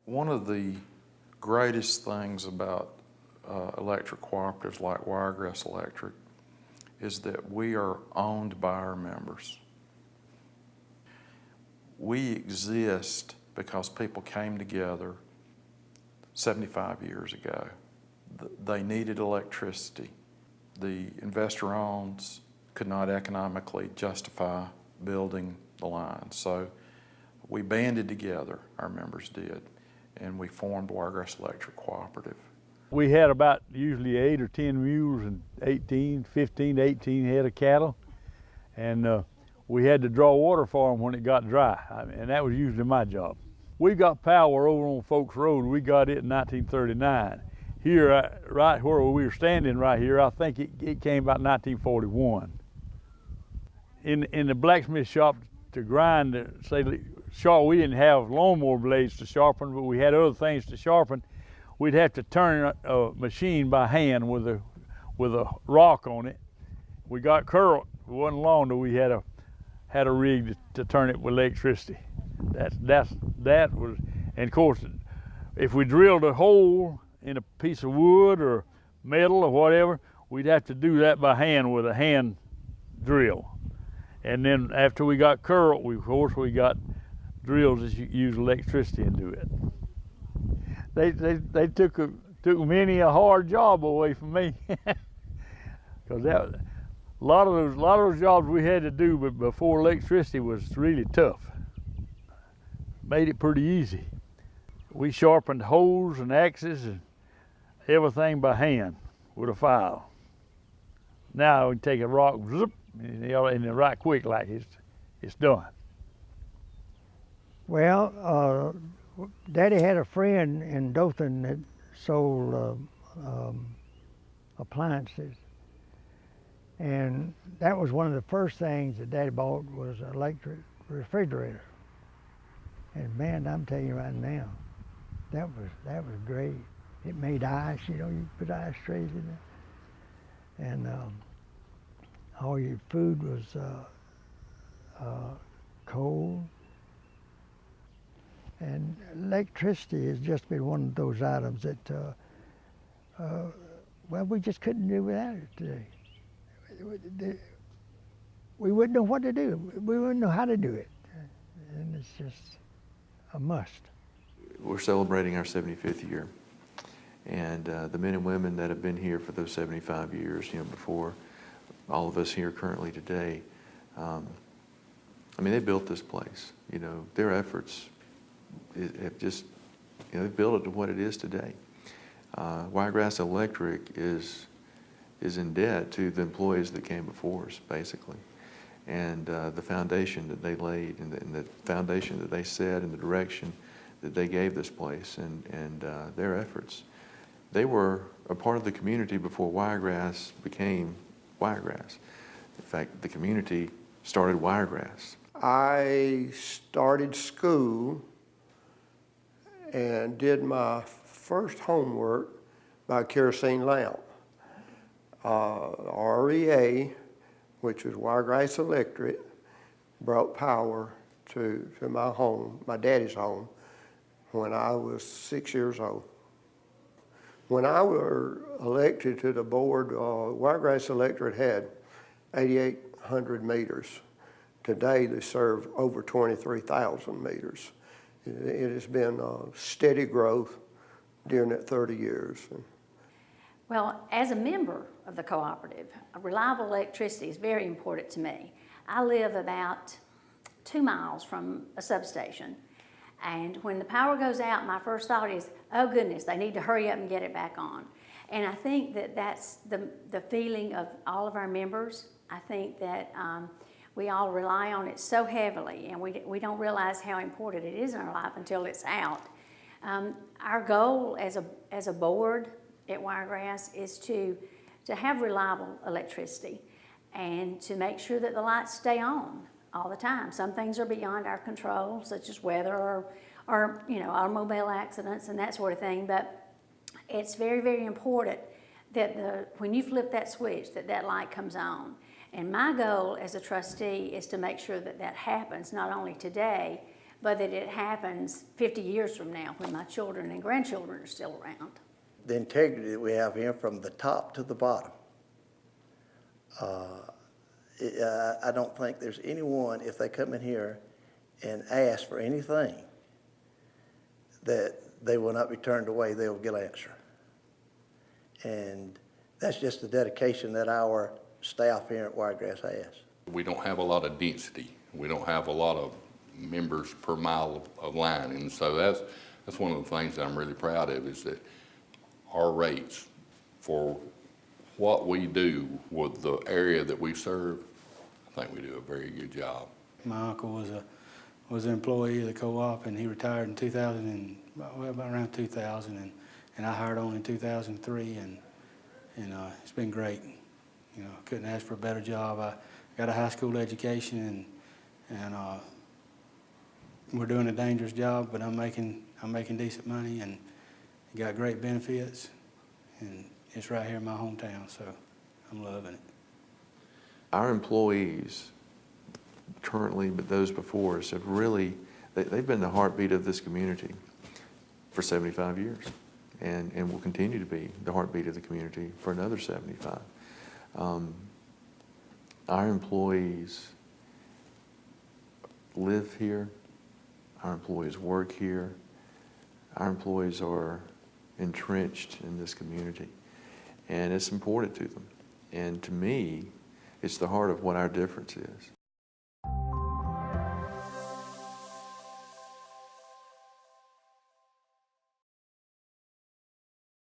One of the greatest things about electric cooperatives like Wiregrass Electric is that we are owned by our members. We exist because people came together 75 years ago. They needed electricity. The investor-owns could not economically justify building the line. So we banded together, our members did, and we formed Wiregrass Electric Cooperative. We had about usually 8 or 10 mules and 15 to 18 head of cattle. And we had to draw water for them when it got dry, and that was usually my job. We got power over on Folks Road. We got it in 1939. Here, right where we were standing right here, I think it came about 1941. In the blacksmith shop to grind, we didn't have lawnmower blades to sharpen, but we had other things to sharpen. We'd have to turn a machine by hand with a rock on it. We got curled. It wasn't long till we had a rig to turn it with electricity. That was, and of course, if we drilled a hole in a piece of wood or metal or whatever, we'd have to do that by hand with a hand drill. And then after we got curled, of course we got drills that use electricity and do it. They took many a hard job away from me, because a lot of those jobs we had to do, but before electricity was really tough. Made it pretty easy. We sharpened hoes and axes and everything by hand with a file. Now we take a rock, zip, and right quick, like it's done. Well, Daddy had a friend in Dothan that sold appliances, and that was one of the first things that Daddy bought was an electric refrigerator. And man, I'm telling you right now, that was great. It made ice, you put ice trays in there, and all your food was cold. And electricity has just been one of those items that, well, we just couldn't do without it today. We wouldn't know what to do. We wouldn't know how to do it. And it's just a must. We're celebrating our 75th year. And the men and women that have been here for those 75 years, before all of us here currently today, they built this place. Their efforts have just, they've built it to what it is today. Wiregrass Electric is in debt to the employees that came before us, basically. And the foundation that they laid and the foundation that they set and the direction that they gave this place and their efforts. They were a part of the community before Wiregrass became Wiregrass. In fact, the community started Wiregrass. I started school and did my first homework by kerosene lamp. REA, which was Wiregrass Electric, brought power to my home, my daddy's home, when I was 6 years old. When I was elected to the board, Wiregrass Electric had 8,800 meters. Today they serve over 23,000 meters. It has been steady growth during that 30 years. Well, as a member of the cooperative, reliable electricity is very important to me. I live about 2 miles from a substation, and when the power goes out, my first thought is, oh goodness, they need to hurry up and get it back on. And I think that that's the feeling of all of our members. I think that we all rely on it so heavily, and we don't realize how important it is in our life until it's out. Our goal as a board at Wiregrass is to have reliable electricity and to make sure that the lights stay on all the time. Some things are beyond our control, such as weather or automobile accidents and that sort of thing, but it's very, very important that when you flip that switch, that light comes on. And my goal as a trustee is to make sure that happens, not only today, but that it happens 50 years from now when my children and grandchildren are still around. The integrity that we have here from the top to the bottom. I don't think there's anyone, if they come in here and ask for anything, that they will not be turned away, they will get an answer. And that's just the dedication that our staff here at Wiregrass has. We don't have a lot of density. We don't have a lot of members per mile of line. And so that's one of the things that I'm really proud of, is that our rates for what we do with the area that we serve, I think we do a very good job. My uncle was an employee of the co-op, and he retired in 2000 about around 2000, and I hired on in 2003, and it's been great. You know, couldn't ask for a better job. I got a high school education, and we're doing a dangerous job, but I'm making decent money, and got great benefits, and it's right here in my hometown, so I'm loving it. Our employees currently, but those before us, have really, they've been the heartbeat of this community for 75 years, and will continue to be the heartbeat of the community for another 75. Our employees live here, our employees work here, our employees are entrenched in this community, and it's important to them. And to me, it's the heart of what our difference is.